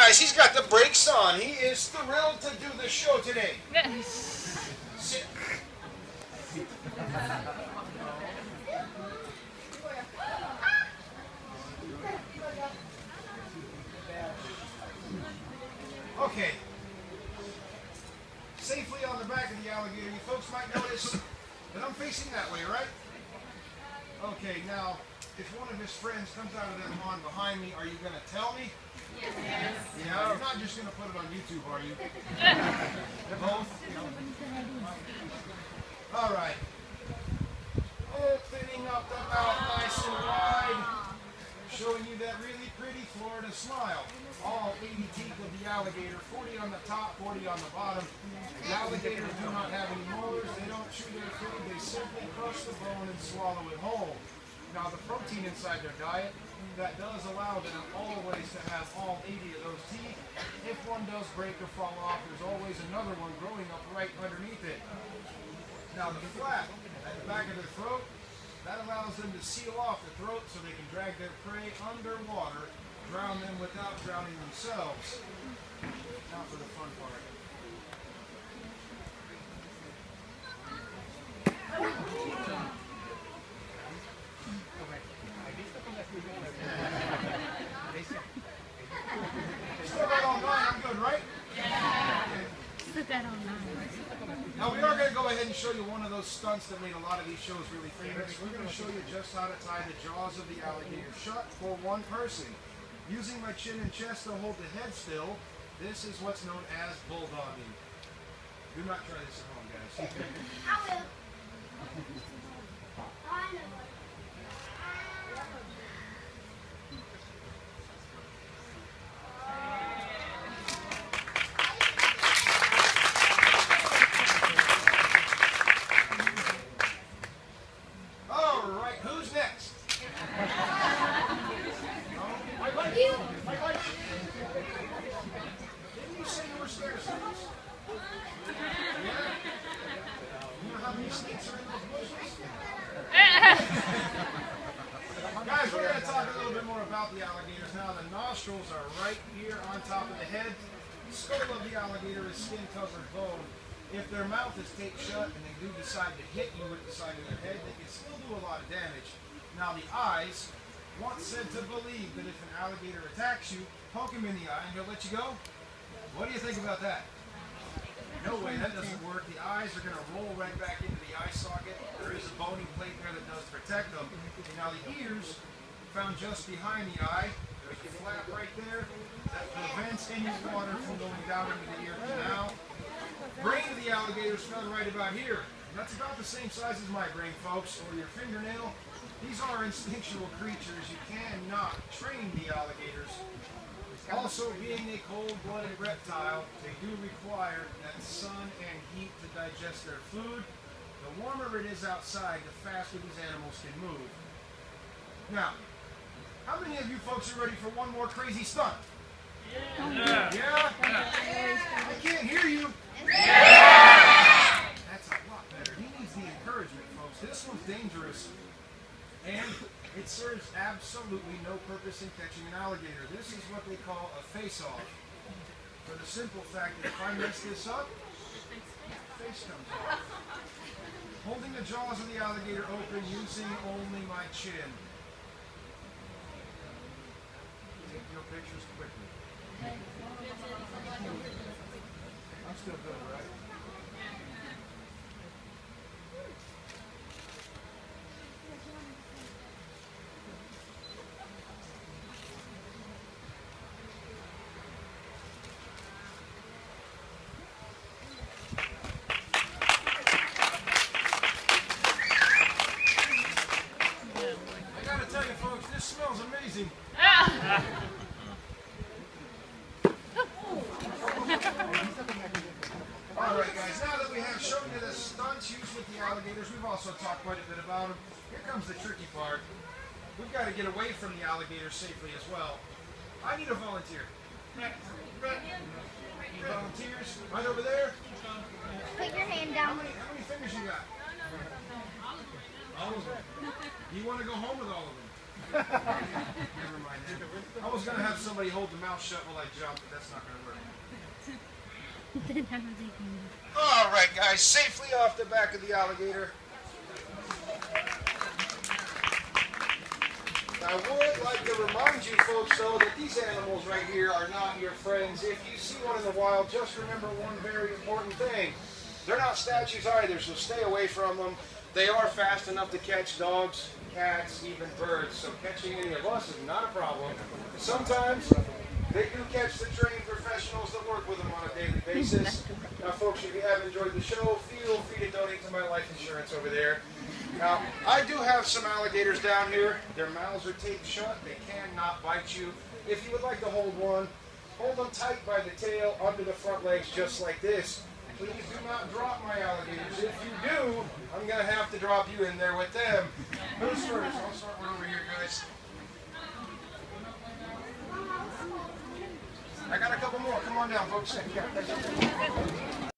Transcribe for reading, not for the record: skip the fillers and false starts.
guys, he's got the brakes on. He is thrilled to do the show today. Sit. Okay. Safely on the back of the alligator, you folks might notice that I'm facing that way, right? Okay, now, if one of his friends comes out of that lawn behind me, are you going to tell me? Yes. Yeah, you're not just going to put it on YouTube, are you? Both? All right. Opening up the mouth nice and wide. Showing you that really pretty Florida smile. All 80 teeth of the alligator, 40 on the top, 40 on the bottom. The alligators do not have any molars. They don't chew their food. They simply crush the bone and swallow it whole. Now, the protein inside their diet, that does allow them always to have all 80 of those teeth. If one does break or fall off, there's always another one growing up right underneath it. Now, the flap at the back of their throat, that allows them to seal off the throat so they can drag their prey underwater, drown them without drowning themselves. Now for the fun part. Still got all nine, I'm good, right? Yeah. Put that on nine. Now we are going to go ahead and show you one of those stunts that made a lot of these shows really famous. We're going to show you just how to tie the jaws of the alligator shut for one person. Using my chin and chest to hold the head still, this is what's known as bulldogging. Do not try this at home, guys. I will. I know. Guys, we're going to talk a little bit more about the alligators now. The nostrils are right here on top of the head. The skull of the alligator is skin-covered bone. If their mouth is taped shut and they do decide to hit you with the side of their head, they can still do a lot of damage. Now the eyes, once said to believe that if an alligator attacks you, poke him in the eye and he'll let you go. What do you think about that? No way, that doesn't work. The eyes are going to roll right back into the eye socket. There is a bony plate there that does protect them. Now the ears, found just behind the eye, there's a flap right there that prevents any water from going down into the ear canal. Brain of the alligator is found right about here. That's about the same size as my brain, folks, or your fingernail. These are instinctual creatures. You cannot train the alligators. Also, being a cold-blooded reptile, they do require that sun and heat to digest their food. The warmer it is outside, the faster these animals can move. Now, how many of you folks are ready for one more crazy stunt? Yeah? Yeah? I can't hear you. Yeah. That's a lot better. He needs the encouragement, folks. This one's dangerous. And it serves absolutely no purpose in catching an alligator. This is what they call a face-off. For the simple fact that if I mess this up, the face comes off. Holding the jaws of the alligator open using only my chin. Take your pictures quickly. I'm still good, right? This smells amazing. Alright guys, now that we have shown you the stunts used with the alligators, we've also talked quite a bit about them. Here comes the tricky part. We've got to get away from the alligators safely as well. I need a volunteer. Volunteers? Right over there? Put your hand down. How many fingers you got? All of them. You want to go home with all of them? Never mind that. I was going to have somebody hold the mouth shut while I jump, but that's not going to work. All right, guys, safely off the back of the alligator. I would like to remind you folks, though, that these animals right here are not your friends. If you see one in the wild, just remember one very important thing. They're not statues either, so stay away from them. They are fast enough to catch dogs, cats, even birds, so catching any of us is not a problem. Sometimes they do catch the trained professionals that work with them on a daily basis. Now, folks, if you have enjoyed the show, feel free to donate to my life insurance over there. Now, I do have some alligators down here. Their mouths are taped shut. They cannot bite you. If you would like to hold one, hold them tight by the tail under the front legs just like this. Please do not drop my alligators. If you do, I'm going to have to drop you in there with them. Who's first? I'll start one over here, guys. I got a couple more. Come on down, folks.